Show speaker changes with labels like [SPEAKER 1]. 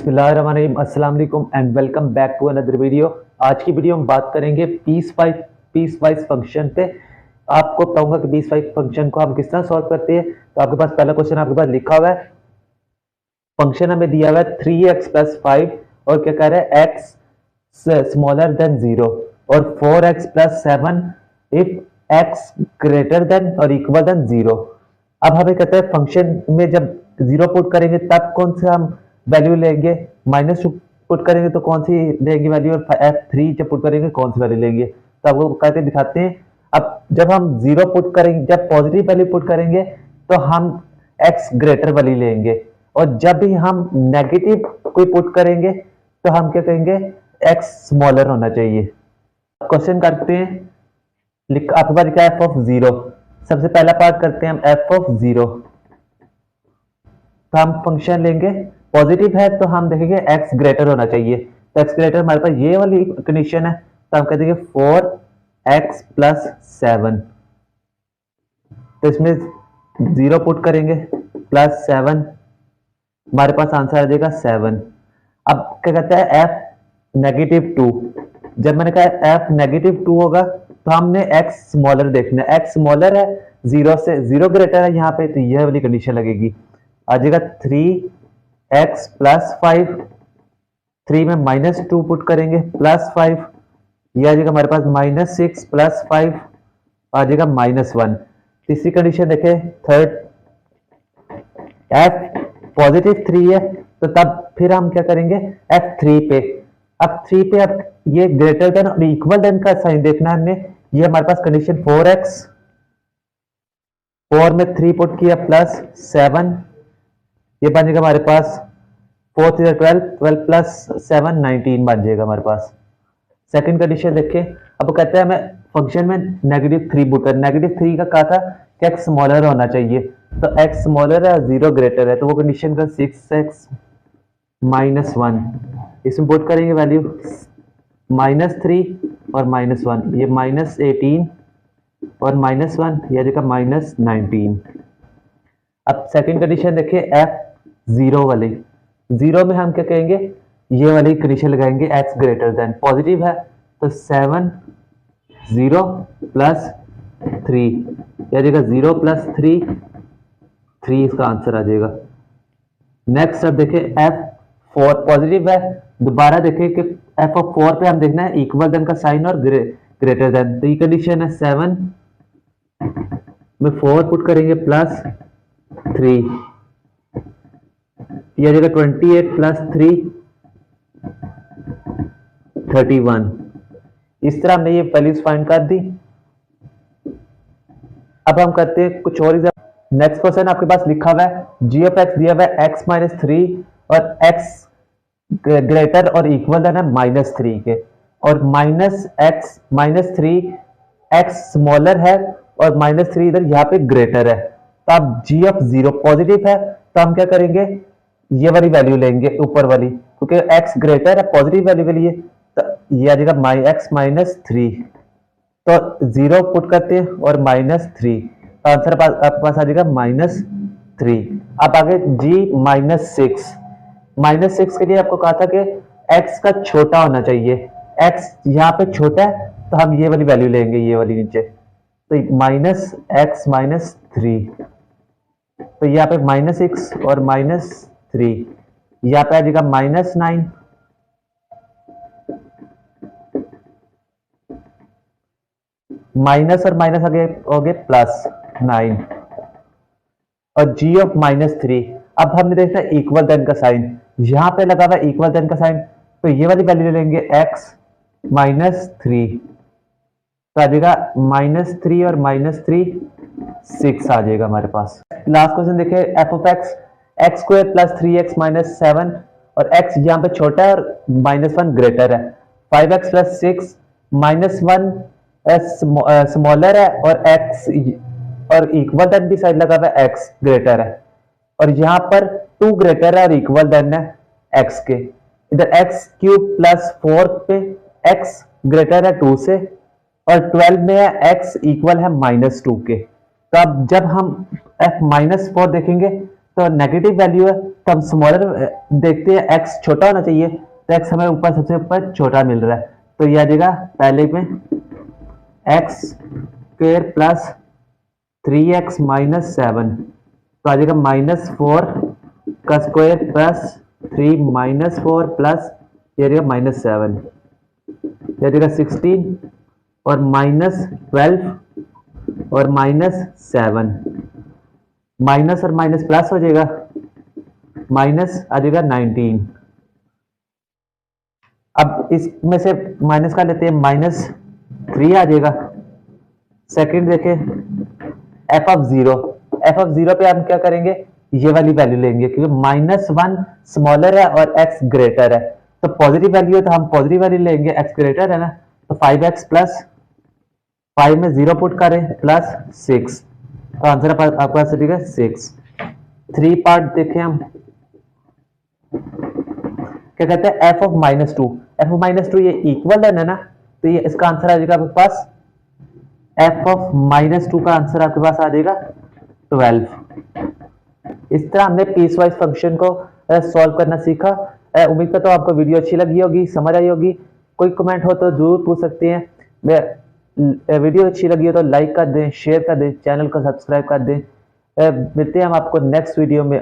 [SPEAKER 1] बिस्मिल्लाहिर्रहमानिर्रहीम, अस्सलाम वालेकुम and welcome back to another video. आज की वीडियो में बात करेंगे पीस वाइज फंक्शन पे। आपको बताऊंगा कि पीस वाइज फंक्शन को हम किस तरह सॉल्व करते हैं। तो आपके पास पहला क्वेश्चन आपके पास लिखा हुआ है, फंक्शन हमें दिया हुआ है 3x प्लस 5 और क्या कह रहा है x स्मॉलर देन 0 और 4x plus 7 if x greater than और इक्वल देन 0। अब हमें कहते हैं फंक्शन में जब 0 पुट करेंगे तब कौन सा हम वैल्यू लेंगे, -2 पुट करेंगे तो कौन सी लेंगे वैल्यू, और f3 जब पुट करेंगे कौन सी वैल्यू लेंगे। तो आपको कहते दिखाते हैं। अब जब हम 0 पुट करेंगे, जब पॉजिटिव वैल्यू पुट करेंगे तो हम x ग्रेटर वाली लेंगे, और जब भी हम नेगेटिव कोई पुट करेंगे तो हम क्या कहेंगे, x स्मॉलर होना चाहिए। क्वेश्चन करते हैं, आपके पास लिखा है f(0). सबसे पहला पार्ट करते हैं हम f(0). तो हम फंक्शन लेंगे, पॉजिटिव है तो हम देखेंगे x ग्रेटर होना चाहिए। तो x ग्रेटर हमारे पास ये वाली कंडीशन है, तो हम कह देंगे 4x प्लस 7। तो इसमें 0 पुट करेंगे प्लस 7, हमारे पास आंसर आ जाएगा 7। अब क्या कहता है f-2। जब मैंने कहा f-2 होगा तो हमने x स्मॉलर देखना है। x स्मॉलर है 0 से, 0 ग्रेटर है यहाँ पे, तो यह वाली कंडीशन लगेगी। आ जाएगा 3x प्लस 5, 3 में -2 पुट करेंगे प्लस 5, यह आ जाएगा हमारे पास -6 प्लस 5 आ जाएगा -1। तीसरी कंडीशन देखें, थर्ड f पॉजिटिव 3 है तो तब फिर हम क्या करेंगे f3 पे। अब 3 पे अब ये ग्रेटर देन और इक्वल देन का साइन देखना है हमने। ये हमारे पास कंडीशन 4x, 4 में 3 पुट किया प्लस 7, ये बन जाएगा हमारे पास 4 3 12, 12 प्लस 7 19 बन जाएगा हमारे पास। सेकंड कंडीशन देखिए, अब कहते हैं हमें फंक्शन में -3 पुट कर, -3 का कहा था कि x स्मॉलर होना चाहिए, तो x स्मॉलर है 0 ग्रेटर है, तो वो कंडीशन का 6x -1 इसमें पुट करेंगे वैल्यू -3 और -1, ये -18 और -1, यह जगह -19। अब सेकंड कंडीशन देखिए f(0) वाली, 0 में हम क्या कहेंगे, ये वाली कंडीशन लगाएंगे x ग्रेटर देन, पॉजिटिव है तो 7 0 प्लस 3, यह जगह 0 प्लस 3 इसका आंसर आ जाएगा। नेक्स्ट अब देखें f4 पॉजिटिव है, दोबारा देखें कि f4 पे हम देखना है इक्वल देन का साइन और ग्रेटर देन, तो ये कंडीशन है 7 में 4 पुट करेंगे प्लस 3, यह जगह 28 प्लस 3 31। इस तरह हमने ये वैल्यूज फाइंड कर दी। अब हम करते हैं कुछ और एग्जाम्पल। नेक्स्ट क्वेश्चन आपके पास लिखा हुआ है g ऑफ x दिया हुआ है x - 3 और x ग्रेटर और इक्वल देन है -3 के, और -3 x स्मॉलर है और -3 इधर यहाँ पे ग्रेटर है। तो अब g ऑफ 0 पॉजिटिव है तो हम क्या करेंगे, ये वाली वैल्यू लेंगे ऊपर वाली, क्योंकि x ग्रेटर है पॉजिटिव वैल्यू के लिए, तो ये आ जाएगा x -3। तो 0 पुट करते हैं और -3, आंसर आपके पास आ जाएगा -3। अब आगे g -6 के लिए आपको कहा था कि x का छोटा होना चाहिए, x यहाँ पे छोटा है तो हम ये वाली वैल्यू लेंगे, ये वाली नीचे, तो -x -3, तो यहाँ पे -6 और -3, यहाँ पे आ जाएगा -9, माइनस और माइनस आगे हो गए +9, और g ऑफ -3। अब हमने देखा इक्वल देन का साइन, यहाँ पे लगा हुआ इक्वल देन का साइन, तो ये वाली वैल्यू लेंगे x -3, तो आ जाएगा -3 और -3 6 आ जाएगा हमारे पास। लास्ट क्वेश्चन देखिए, f of x² plus 3x -7 और x यहाँ पे छोटा है और -1 ग्रेटर है, 5x प्लस 6 -1 स्मॉलर है और x और इक्वल देन भी साइड लगा हुआ है, x ग्रेटर है, और यहाँ पर 2 ग्रेटर है और इक्वल देन है x के। इधर x³ प्लस 4 पे x ग्रेटर है 2 से, और 12 में है x इक्वल है -2 के। तो अब जब हम f -4 देखेंगे तो नेगेटिव वैल्यू है तो हम स्मॉलर देखते हैं, x छोटा होना चाहिए, तो x हमें ऊपर सबसे ऊपर छोटा मिल रहा है, तो ये आ जाएगा पहले में x square plus 3x minus 7, तो आ जाएगा -4 का स्क्वायर प्लस 3 -4 प्लस ये आ जाएगा -7, ये आ जाएगा 16 और -12 और -7, माइनस और माइनस प्लस हो जाएगा, माइनस आ जाएगा 19। अब इसमें से माइनस का लेते हैं, -3 आ जाएगा। सेकंड देखें f(0) पे हम क्या करेंगे, ये वाली वैल्यू लेंगे क्योंकि -1 स्मॉलर है और x ग्रेटर है, तो पॉजिटिव वैल्यू है तो हम पॉजिटिव वैल्यू लेंगे, x ग्रेटर है ना, तो 5x प्लस 5 में 0 पुट करें प्लस 6, तो आंसर आपके पास ठीक है 6। 3 पार्ट देखें हम, क्या कहते हैं f(-2) ये इक्वल है ना, तो ये इसका आंसर आ जाएगा आपके पास f(-2) का आंसर आपके पास आ जाएगा 12। इस तरह हमने पीस वाइज फंक्शन को सॉल्व करना सीखा। उम्मीद करता हूँ आपको वीडियो अच्छी लगी होगी, समझ आई होगी। कोई कमेंट हो तो जरूर पूछ सकते हैं। वीडियो अच्छी लगी हो तो लाइक कर दें, शेयर कर दें, चैनल को सब्सक्राइब कर दें। मिलते हैं हम आपको नेक्स्ट वीडियो में।